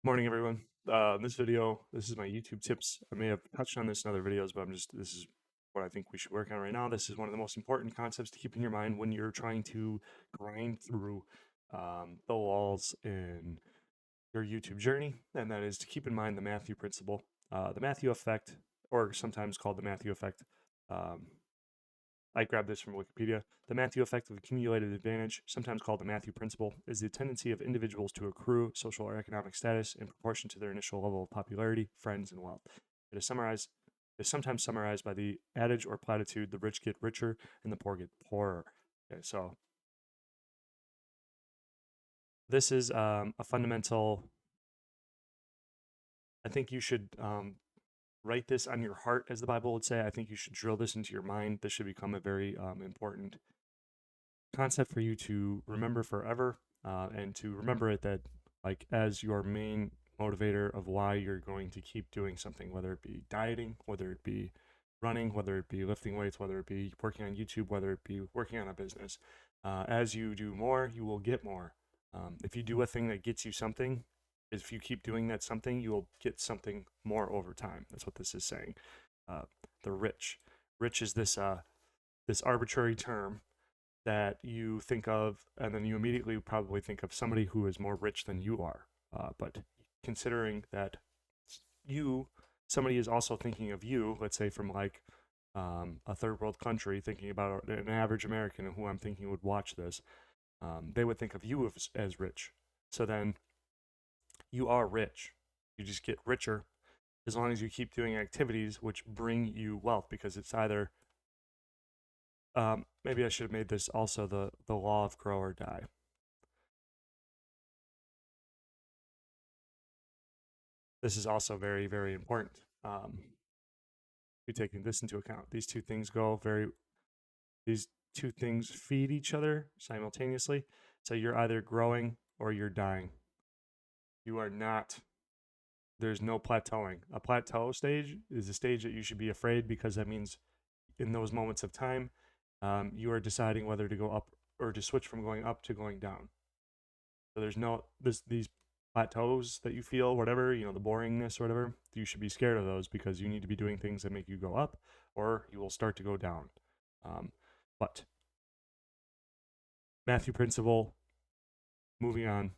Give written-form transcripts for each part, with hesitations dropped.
Morning, everyone. This video, this is my YouTube tips. I may have touched on this in other videos, but this is what I think we should work on right now. This is one of the most important concepts to keep in your mind when you're trying to grind through the walls in your YouTube journey, and that is to keep in mind the Matthew principle, the Matthew effect, or sometimes called the Matthew effect. Um, I grabbed this from Wikipedia. The Matthew effect of accumulated advantage, sometimes called the Matthew principle, is the tendency of individuals to accrue social or economic status in proportion to their initial level of popularity, friends, and wealth. It is sometimes summarized by the adage or platitude, the rich get richer and the poor get poorer. Okay, so this is a fundamental, I think you should write this on your heart, as the Bible would say. I think you should drill this into your mind. This should become a very important concept for you to remember forever, and to remember it that like as your main motivator of why you're going to keep doing something, whether it be dieting, whether it be running, whether it be lifting weights, whether it be working on YouTube, whether it be working on a business. As you do more, you will get more. If you do a thing that gets you something, if you keep doing that something, you will get something more over time. That's what this is saying. Uh, the rich. Rich is this arbitrary term that you think of, and then you immediately probably think of somebody who is more rich than you are. But considering that you, somebody is also thinking of you, let's say from like a third world country, thinking about an average American who I'm thinking would watch this, they would think of you as rich. So then you are rich. You just get richer as long as you keep doing activities which bring you wealth, because it's either maybe I should have made this also the law of grow or die. This is also very, very important. Be taking this into account. These two things feed each other simultaneously. So you're either growing or you're dying. You are not, there's no plateauing. A plateau stage is a stage that you should be afraid, because that means in those moments of time, you are deciding whether to go up or to switch from going up to going down. So there's no these plateaus that you feel, whatever, the boringness or whatever. You should be scared of those, because you need to be doing things that make you go up, or you will start to go down. Um, but Matthew principle. Moving on.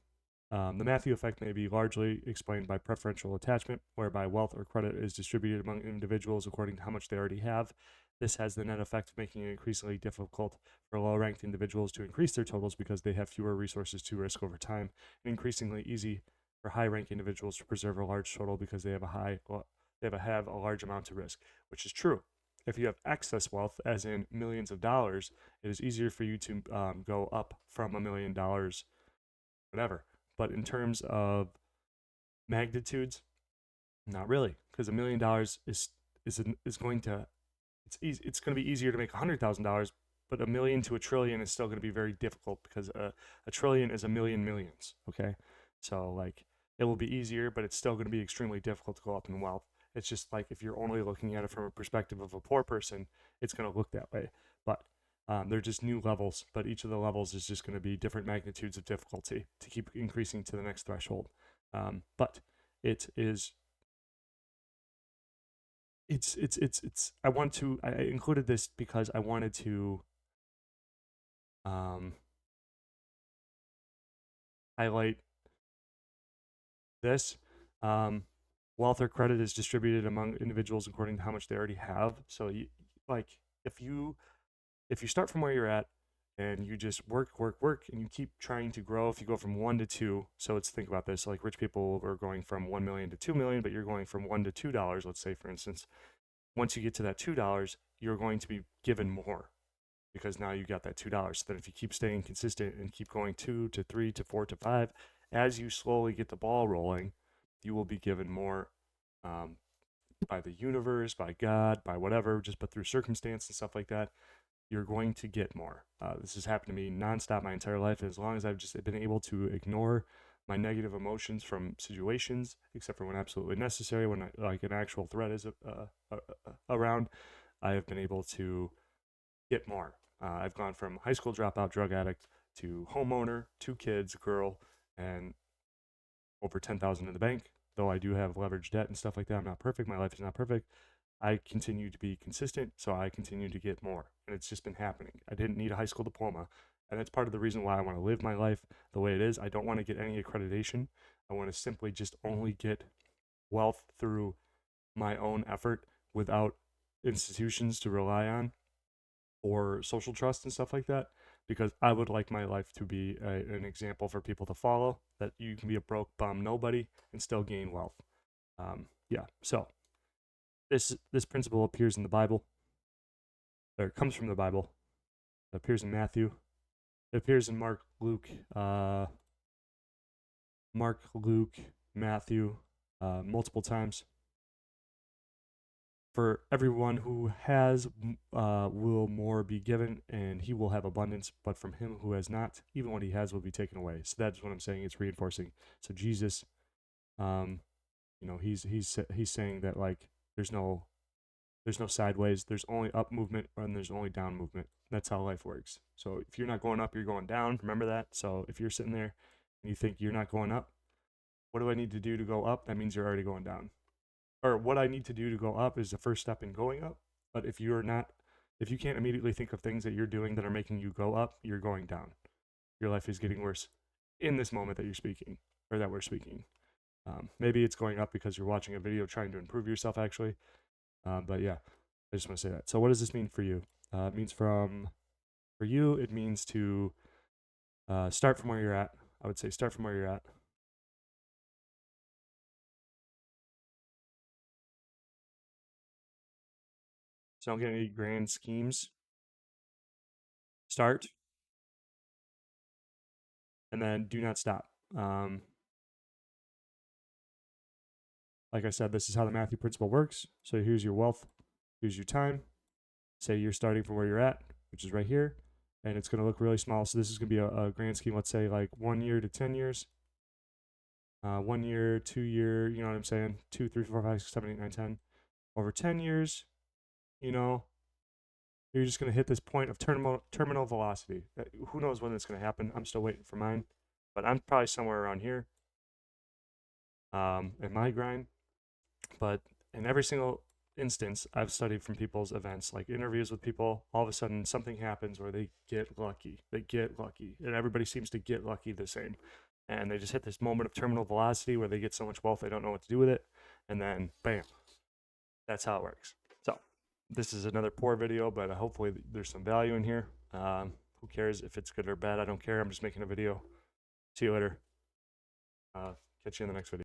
The Matthew effect may be largely explained by preferential attachment, whereby wealth or credit is distributed among individuals according to how much they already have. This has the net effect of making it increasingly difficult for low ranked individuals to increase their totals because they have fewer resources to risk over time, and increasingly easy for high ranked individuals to preserve a large total because they have a large amount to risk, which is true. If you have excess wealth, as in millions of dollars, it is easier for you to go up from $1 million, whatever. But in terms of magnitudes, not really, because $1 million is going to it's going to be easier to make $100,000, but a million to a trillion is still going to be very difficult, because a trillion is a million millions. Okay, so like it will be easier, but it's still going to be extremely difficult to go up in wealth. It's just like if you're only looking at it from a perspective of a poor person, it's going to look that way. But they're just new levels, but each of the levels is just going to be different magnitudes of difficulty to keep increasing to the next threshold. But it is I included this because I wanted to um, highlight this. Um, Wealth or credit is distributed among individuals according to how much they already have. So like if you if you start from where you're at and you just work, and you keep trying to grow, if you go from 1 to 2, so let's think about this. Like rich people are going from 1 million to 2 million, but you're going from $1 to $2, let's say, for instance. Once you get to that $2, you're going to be given more, because now you got that $2. So then if you keep staying consistent and keep going 2 to 3 to 4 to 5, as you slowly get the ball rolling, you will be given more, um, by the universe, by God, by whatever, just but through circumstance and stuff like that. You're going to get more. This has happened to me nonstop my entire life. As long as I've just been able to ignore my negative emotions from situations, except for when absolutely necessary, when like an actual threat is around, I have been able to get more. I've gone from high school dropout drug addict to homeowner, 2 kids, girl, and over 10,000 in the bank. Though I do have leveraged debt and stuff like that, I'm not perfect. My life is not perfect. I continue to be consistent, so I continue to get more. And it's just been happening. I didn't need a high school diploma. And that's part of the reason why I want to live my life the way it is. I don't want to get any accreditation. I want to simply just only get wealth through my own effort without institutions to rely on or social trust and stuff like that, because I would like my life to be an example for people to follow, that you can be a broke bum nobody and still gain wealth. Yeah, so this principle appears in the Bible, or it comes from the Bible. It appears in Matthew. It appears in Mark, Luke, Matthew, multiple times. For everyone who has, will more be given, and he will have abundance. But from him who has not, even what he has will be taken away. So that's what I'm saying. It's reinforcing. So Jesus, he's saying that, like, there's no sideways. There's only up movement, and there's only down movement. That's how life works. So if you're not going up, you're going down. Remember that. So if you're sitting there and you think you're not going up, what do I need to do to go up? That means you're already going down. Or what I need to do to go up is the first step in going up. But if you can't immediately think of things that you're doing that are making you go up, you're going down. Your life is getting worse in this moment that you're speaking, or that we're speaking. Maybe it's going up because you're watching a video trying to improve yourself, actually. But yeah, I just want to say that. So what does this mean for you? It means for you, it means to start from where you're at. I would say start from where you're at. So don't get any grand schemes. Start, and then do not stop. Like I said, this is how the Matthew principle works. So here's your wealth, here's your time. Say you're starting from where you're at, which is right here, and it's going to look really small. So this is going to be a grand scheme. Let's say like 1 year to 10 years, 1 year, 2 year. You know what I'm saying? 2, 3, 4, 5, 6, 7, 8, 9, 10. Over 10 years, you know, you're just going to hit this point of terminal velocity. Who knows when it's going to happen? I'm still waiting for mine, but I'm probably somewhere around here in my grind. But in every single instance, I've studied from people's events, like interviews with people. All of a sudden, something happens where they get lucky. They get lucky, and everybody seems to get lucky the same. And they just hit this moment of terminal velocity where they get so much wealth they don't know what to do with it, and then bam, that's how it works. So this is another poor video, but hopefully there's some value in here. Who cares if it's good or bad? I don't care. I'm just making a video. See you later. Catch you in the next video.